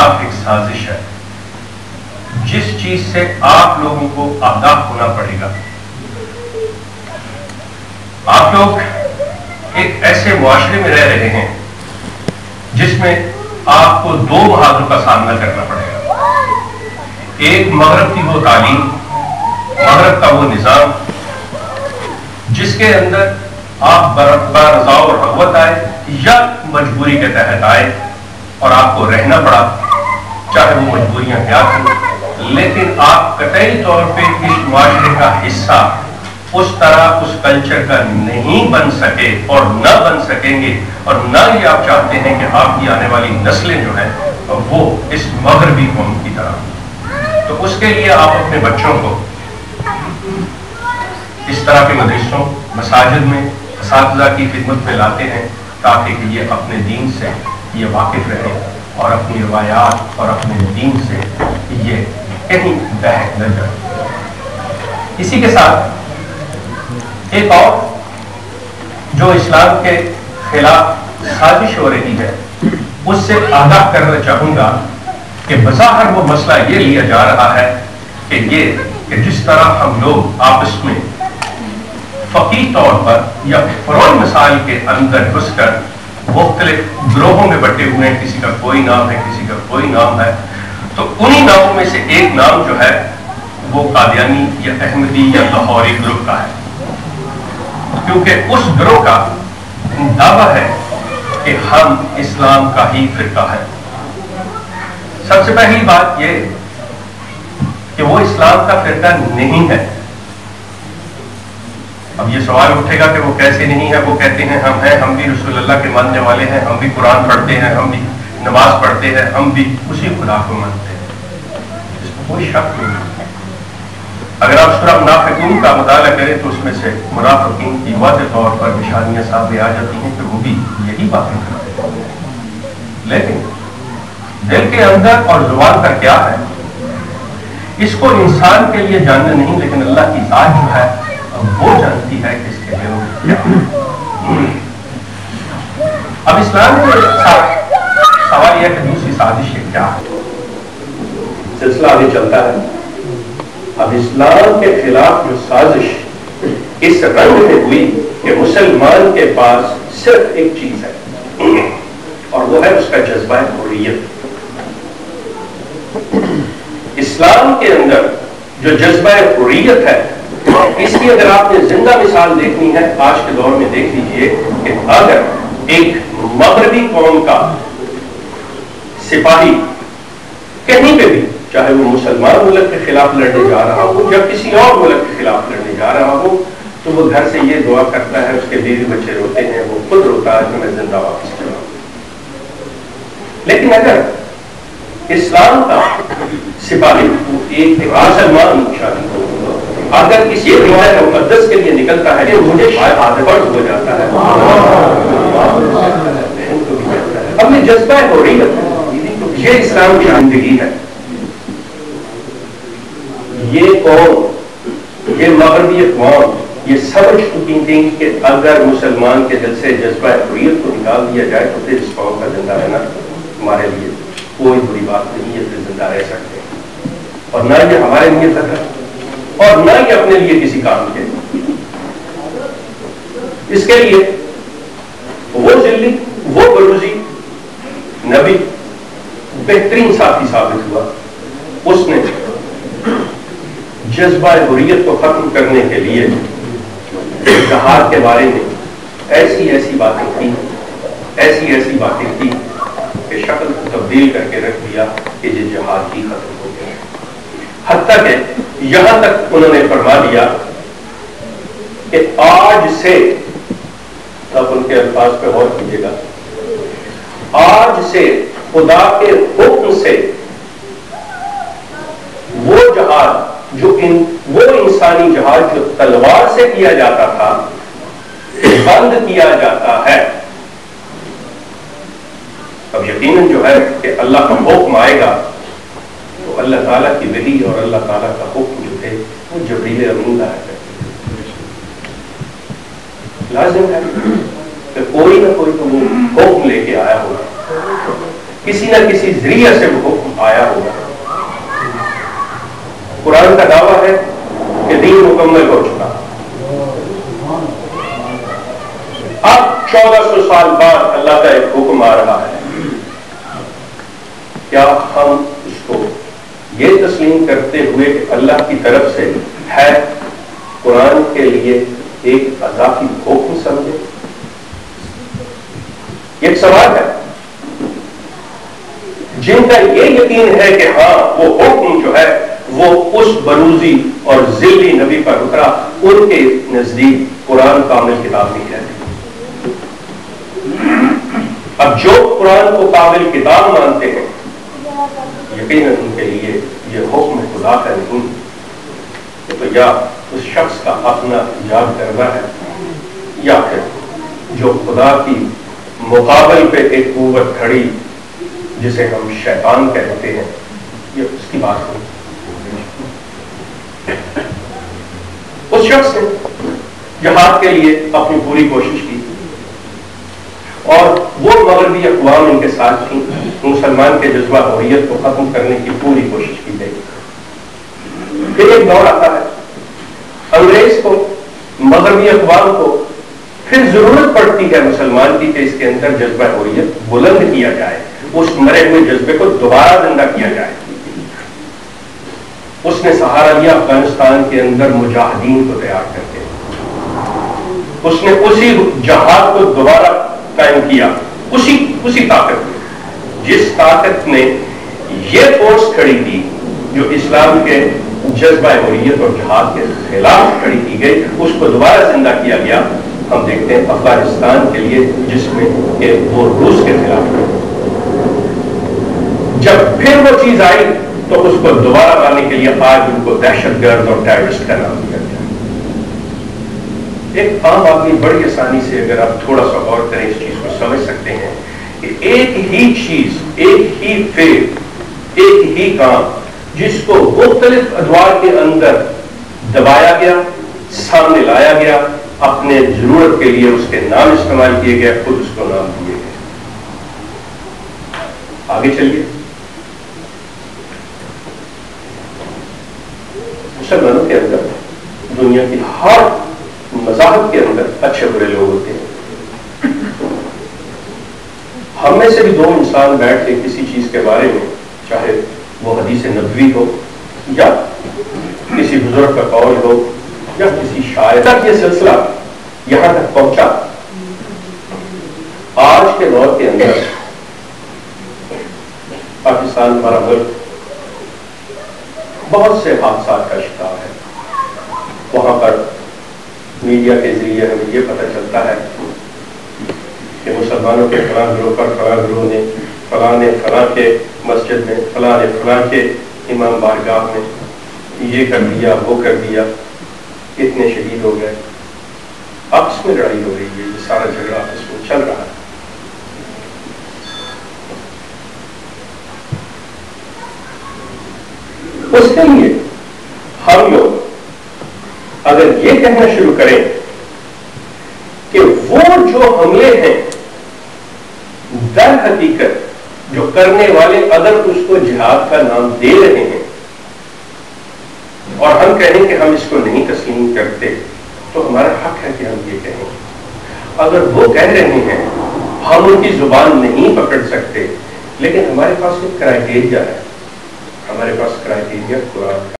خلاف ایک سازش ہے جس چیز سے آپ لوگوں کو آگاہ ہونا پڑے گا. آپ لوگ ایک ایسے معاشرے میں رہ رہے ہیں جس میں آپ کو دو محاذوں کا سامنا کرنا پڑے گا. ایک مغرب کی وہ تعلیم، مغرب کا وہ نظام جس کے اندر آپ برضا اور رغبت آئے یا مجبوری کے تحت آئے اور آپ کو رہنا پڑا، چاہے وہ مجبوریاں کیا تھیں، لیکن آپ قطعی طور پہ اس معاشرے کا حصہ اس طرح اس کلچر کا نہیں بن سکے اور نہ بن سکیں گے، اور نہ ہی آپ چاہتے ہیں کہ آپ کی آنے والی نسلیں جو ہیں وہ اس مغربی قوم کی طرح. تو اس کے لیے آپ اپنے بچوں کو اس طرح کے مدرسوں، مساجد میں اساتذہ کی خدمت میں لاتے ہیں تاکہ کہ یہ اپنے دین سے یہ واقف رہے اور اپنی روایات اور اپنے دین سے یہ کہیں بہک نہ جائے. اسی کے ساتھ ایک اور جو اسلام کے خلاف سازش ہو رہی ہے اس سے آگاہ کرنا چاہوں گا کہ بظاہر وہ مسئلہ یہ لیا جا رہا ہے کہ جس طرح ہم لوگ آپس میں فقی طور پر یا فروغ مثال کے اندر گھس کر مختلف گروہوں میں بٹے ہوئے ہیں، کسی کا کوئی نام ہے، کسی کا کوئی نام ہے، تو انہی ناموں میں سے ایک نام جو ہے وہ قادیانی یا احمدی یا لاہوری گروہ کا ہے، کیونکہ اس گروہ کا دعویٰ ہے کہ ہم اسلام کا ہی فرقہ ہے. سب سے پہلی بات یہ کہ وہ اسلام کا فرقہ نہیں ہے. اب یہ سوال اٹھے گا کہ وہ کیسے نہیں ہے؟ وہ کہتے ہیں ہم بھی رسول اللہ کے ماننے والے ہیں، ہم بھی قرآن پڑھتے ہیں، ہم بھی نماز پڑھتے ہیں، ہم بھی اسی خدا کو مانتے ہیں. اس کو کوئی شک نہیں. اگر آپ سورہ منافقون کا مطالعہ کریں تو اس میں سے منافقین کی واضح طور پر نشانیاں سامنے آ جاتی ہیں کہ وہ بھی یہی باتیں کرتے ہیں، لیکن دل کے اندر اور زبان پر کیا ہے اس کو انسان کے لیے جاننا نہیں، لیکن اللہ کی ذات جو ہے وہ جانتی ہے کہ اس کے لیے کیا ہے. اب اسلام کے ساتھ سوال یہ کہ دوسری سازش کیا ہے. سلسلہ آگے چلتا ہے. اب اسلام کے خلاف جو سازش اس رنگ میں ہوئی کہ مسلمان کے پاس صرف ایک چیز ہے اور وہ ہے اس کا جذبہ حریت. اسلام کے اندر جو جذبہ حریت ہے اس کی اگر آپ نے زندہ مثال دیکھنی ہے آج کے دور میں دیکھ لیجئے کہ اگر ایک مغربی قوم کا سپاہی کہیں پہ بھی، چاہے وہ مسلمان ملک کے خلاف لڑنے جا رہا ہو یا کسی اور ملک کے خلاف لڑنے جا رہا ہو، تو وہ گھر سے یہ دعا کرتا ہے، اس کے بیوی بچے روتے ہیں، وہ خود روتا ہے کہ میں زندہ واپس چلا. لیکن اگر اسلام کا سپاہی ایک مسلمان شادی ہو، اگر کسی روایت مقدس کے لیے نکلتا ہے کہ مجھے فرض ہو جاتا ہے، اب یہ جذبہ حریت، یہ اسلام کی زندگی ہے. یہ قوم، یہ مغربی اقوام یہ سمجھ چکی تھی کہ اگر مسلمان کے دل سے جذبہ حریت کو نکال دیا جائے تو پھر اس قوم کا زندہ رہنا ہمارے لیے کوئی بری بات نہیں ہے، پھر زندہ رہ سکتے ہیں، اور نہ یہ ہمارے لیے خطرہ اور نہ ہی اپنے لیے کسی کام کے. اس کے لیے وہ ذلی، وہ بروزی نبی بہترین ساتھی ثابت ہوا. اس نے جذبہ حریت کو ختم کرنے کے لیے جہاد کے بارے میں ایسی ایسی باتیں کی کہ شکل کو تبدیل کر کے رکھ دیا کہ یہ جہاد ہی ختم ہو گیا. حتیٰ کہ یہاں تک انہوں نے فرما دیا کہ آج سے، اب ان کے الفاظ پہ غور کیجیے گا، آج سے خدا کے حکم سے وہ جہاد وہ انسانی جہاد جو تلوار سے کیا جاتا تھا بند کیا جاتا ہے. اب یقیناً جو ہے کہ اللہ کا حکم آئے گا تو اللہ تعالیٰ کی وحی اور اللہ تعالیٰ کا حکم جو ہے وہ جبریل امین لایا کرتے ہیں. لازم ہے کہ کوئی نہ کوئی تو وہ حکم لے کے آیا ہوگا. کسی نہ کسی ذریعے سے وہ حکم آیا ہوگا۔ قرآن کا دعویٰ ہے کہ دین مکمل ہو چکا، اب 1400 سال بعد اللہ کا ایک حکم آ رہا ہے۔ کیا ہم اس کو یہ تسلیم کرتے ہوئے کہ اللہ کی طرف سے ہے، قرآن کے لیے ایک اضافی حکم سمجھے؟ یہ ایک سوال ہے۔ جن کا یہ یقین ہے کہ ہاں وہ حکم جو ہے وہ اس بروزی اور ذلی نبی پر اترا، ان کے نزدیک قرآن کامل کتاب نہیں رہتی۔ اب جو قرآن کو کامل کتاب مانتے ہیں، یقیناً ان کے لیے یہ حکم خدا کا نہیں، تو یا اس شخص کا اپنا ایجاد کرنا ہے، یا پھر جو خدا کی مقابل پہ ایک قوت کھڑی جسے ہم شیطان کہتے ہیں، یہ اس کی بات ہے۔ اس شخص نے جہاد کے لیے اپنی پوری کوشش کی، اور وہ مغربی اقوام ان کے ساتھ تھیں، مسلمان کے جذبہ حریت کو ختم کرنے کی پوری کوشش کی گئی۔ پھر ایک دور آتا ہے، انگریز کو، مغربی اقوام کو پھر ضرورت پڑتی ہے مسلمان کی کہ اس کے اندر جذبہ حریت بلند کیا جائے، اس مرے ہوئے جذبے کو دوبارہ زندہ کیا جائے۔ اس نے سہارا لیا افغانستان کے اندر مجاہدین کو تیار کر کے، اس نے اسی جہاد کو دوبارہ قائم کیا، اسی طاقت، جس طاقت نے یہ فورس کھڑی کی جو اسلام کے جذبہ حریت اور جہاد کے خلاف کھڑی کی گئی، اس کو دوبارہ زندہ کیا گیا۔ ہم دیکھتے ہیں افغانستان کے لیے، جس میں کہ وہ روس کے خلاف تھے، جب پھر وہ چیز آئی تو اس کو دوبارہ لانے کے لیے آج ان کو دہشت گرد اور ٹیررسٹ کا نام دیا گیا۔ ایک عام آدمی بڑی آسانی سے اگر آپ تھوڑا سا غور کریں اس چیز کو سمجھ سکتے ہیں کہ ایک ہی چیز، ایک ہی فعل، ایک ہی کام، جس کو مختلف ادوار کے اندر دبایا گیا، سامنے لایا گیا، اپنے ضرورت کے لیے اس کے نام استعمال کیے گئے، خود اس کو نام دیے گئے۔ آگے چلیے، مسلمانوں کے اندر، دنیا کی ہر مذاہب کے اندر اچھے برے لوگ ہوتے ہیں۔ ہم میں سے بھی دو انسان بیٹھ کے کسی چیز کے بارے میں، چاہے وہ حدیث نبوی ہو یا کسی بزرگ کا قول ہو یا کسی شاعر تک، یہ سلسلہ یہاں تک پہنچا۔ آج کے دور کے اندر پاکستان ہمارا ملک بہت سے حادثات کا شکار ہے۔ وہاں پر میڈیا کے ذریعے ہمیں یہ پتہ چلتا ہے کہ مسلمانوں کے فلاں گروہ پر فلاں گروہ نے فلاں کے مسجد میں، فلاں نے فلاں کے امام بارگاہ میں یہ کر دیا، وہ کر دیا، اتنے شہید ہو گئے۔ آپس میں لڑائی ہو رہی ہے، یہ سارا جھگڑا آپس میں چل رہا ہے۔ اس کے لیے ہم لوگ اگر یہ کہنا شروع کریں کہ وہ جو حملے ہیں در حقیقت جو کرنے والے اگر اس کو جہاد کا نام دے رہے ہیں، اور ہم کہیں کہ ہم اس کو نہیں تسلیم کرتے، تو ہمارا حق ہے کہ ہم یہ کہیں۔ اگر وہ کہہ رہے ہیں، ہم ان کی زبان نہیں پکڑ سکتے، لیکن ہمارے پاس ایک کرائٹیریا ہے، ہمارے پاس کرائٹیریا قرآن کا